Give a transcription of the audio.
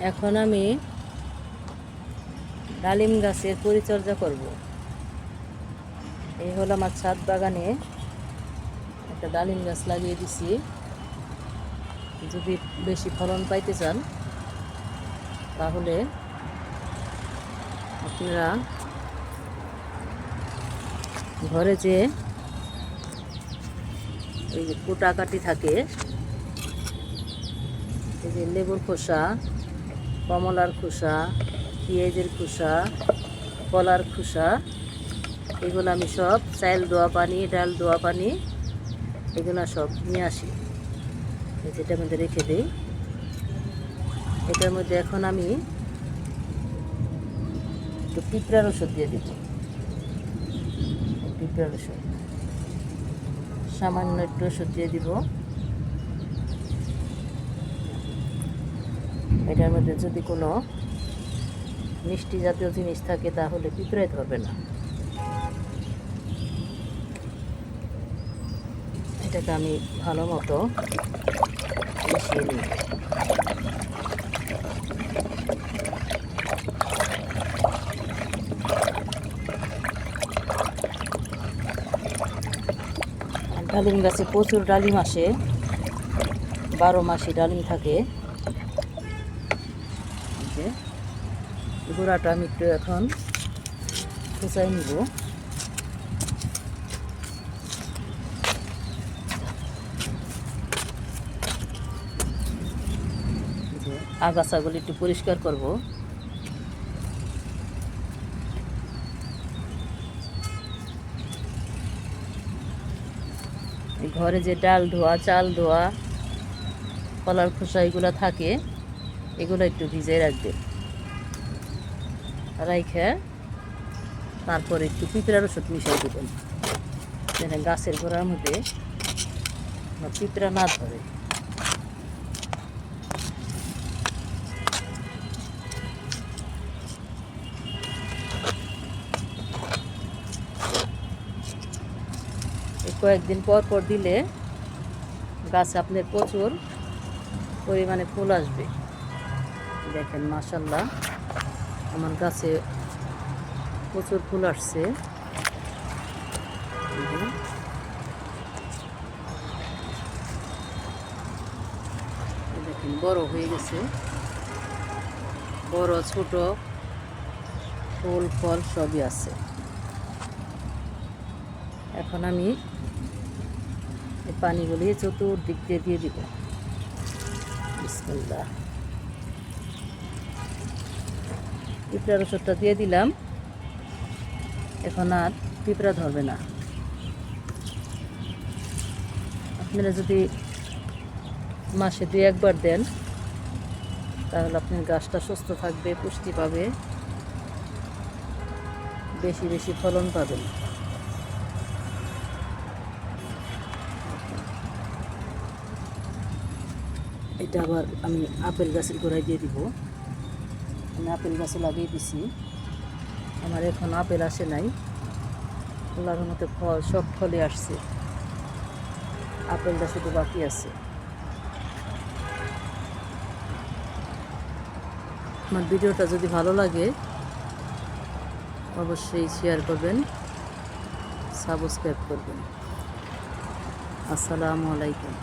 এখন আমি ডালিম গাছের পরিচর্যা করব। এই হলো আমার ছাদ বাগানে একটা ডালিম গাছ লাগিয়ে দিছি। যদি বেশি ফলন পাইতে চান তাহলে আপনারা ঘরে যে এই যে কুটাকাটি থাকে, এই যে লেবুর খোসা, কমলার খোসা, পেঁয়াজের খোসা, কলার খোসা, এগুলো আমি সব চাল ধোয়া পানি, ডাল ধোয়া পানি, এগুলো সব নিয়ে আসি। যেটার মধ্যে রেখে দিই। এটার মধ্যে এখন আমি একটু পিঁপড়ার ওষুধ দিয়ে দিব। পিঁপড়ার ওষুধ সামান্য একটু ওষুধ দিয়ে দিব। এটার মধ্যে যদি কোনো মিষ্টি জাতীয় জিনিস থাকে তাহলে পিঁপড়ায় ধরবে না। এটাকে আমি ভালো মতো মিশিয়ে নিই। ডালিম গাছে প্রচুর ডালিম আসে, 12 মাসই ডালিম থাকে। গোড়াটা আমি একটু এখন কুচাই নিব। আগাছাগুলি একটু পরিষ্কার করব। ঘরে যে ডাল ধোয়া, চাল ধোয়া, কলার খোসা এগুলো থাকে, এগুলো একটু ভিজিয়ে রাখবে। রাইখে তারপরে একটু পিঁপড়ার ওষুধ মিশিয়ে দেবেন, যেন গাছের গোড়ার মধ্যে পিঁপড়া না ধরে। কয়েকদিন পর পর দিলে গাছে আপনার প্রচুর পরিমাণে ফুল আসবে। দেখেন মাশাআল্লাহ আমার গাছে প্রচুর ফুল আসছে। দেখেন বড় হয়ে গেছে, বড় ছোট ফুল ফল সবই আছে। এখন আমি এই পানিগুলি চতুর্দিক দিয়ে দিয়ে দিব। বিসমিল্লাহ। পিঁপড়ার ওষুধটা দিয়ে দিলাম, এখন আর পিঁপড়া ধরবে না। আপনারা যদি মাসে 2-1 বার দেন তাহলে আপনার গাছটা সুস্থ থাকবে, পুষ্টি পাবে, বেশি বেশি ফলন পাবেন। এটা আবার আমি আপেল গাছের গোড়ায় দিয়ে দিব। আমি আপেল গাছে লাগিয়ে দিছি, আমার এখন আপেল আসে নাই, আল্লাহর মতো ফল সব ফলে আসছে, আপেলটা শুধু বাকি আছে। আমার ভিডিওটা যদি ভালো লাগে অবশ্যই শেয়ার করবেন, সাবস্ক্রাইব করবেন। আসসালামু আলাইকুম।